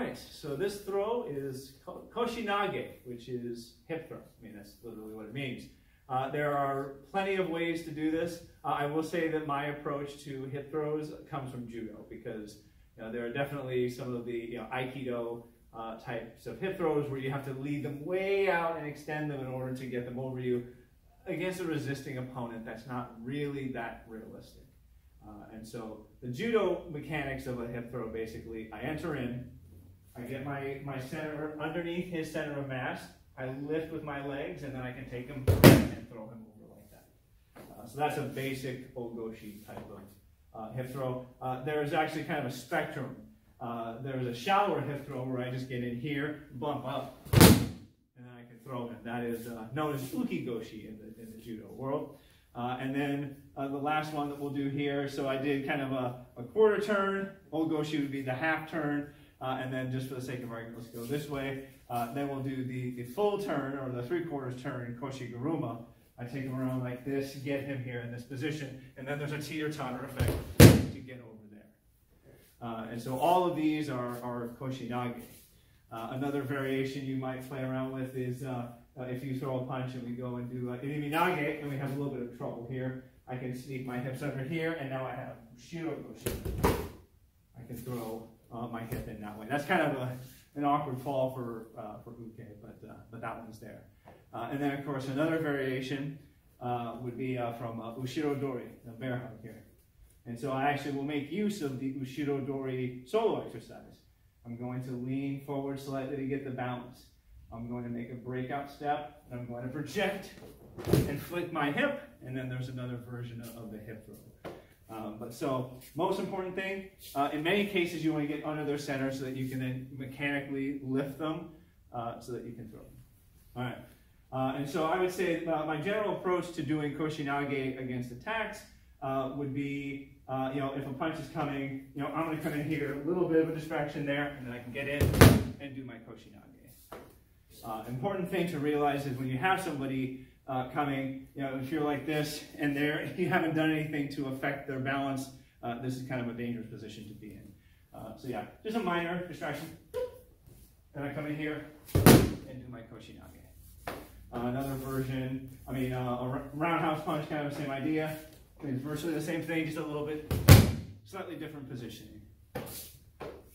right, so this throw is Koshi-Nage, which is hip throw. I mean, that's literally what it means. There are plenty of ways to do this. I will say that my approach to hip throws comes from Judo, because there are definitely some of the Aikido types of hip throws where you have to lead them way out and extend them in order to get them over you against a resisting opponent that's not really that realistic. And so the Judo mechanics of a hip throw, basically, I enter in, I get my center underneath his center of mass, I lift with my legs, and then I can take him and throw him over like that. So that's a basic Ogoshi type of hip throw. There's actually kind of a spectrum. There's a shallower hip throw where I just get in here, bump up, and then I can throw him. That is known as Ukigoshi in the Judo world. And then the last one that we'll do here, so I did kind of a quarter turn. Ogoshi would be the half turn. And then just for the sake of argument, let's go this way. Then we'll do the full turn, or the 3/4 turn, Koshi-Guruma. I take him around like this, get him here in this position, and then there's a teeter-totter effect to get over there. And so all of these are Koshi-Nage. Another variation you might play around with is if you throw a punch and we go and do Inimi-Nage, and we have a little bit of trouble here, I can sneak my hips under here, and now I have Shiro-Goshi. I can throw my hip in that way. That's kind of an awkward fall for uke, but that one's there. And then, of course, another variation would be from Ushiro-Dori, the bear hug here. And so I actually will make use of the Ushiro-Dori solo exercise. I'm going to lean forward slightly to get the balance. I'm going to make a breakout step, and I'm going to project and flick my hip, and then there's another version of the hip throw. But so, most important thing, in many cases you want to get under their center so that you can then mechanically lift them so that you can throw them. All right. And so I would say my general approach to doing Koshi-Nage against attacks would be, if a punch is coming, I'm going to come in here, a little bit of a distraction there, and then I can get in and do my Koshi-Nage. Important thing to realize is when you have somebody coming, if you're like this and you haven't done anything to affect their balance, this is kind of a dangerous position to be in. So yeah, just a minor distraction. Then I come in here and do my Koshi-Nage. Another version, a roundhouse punch, kind of the same idea. It's virtually the same thing, just a little bit slightly different positioning.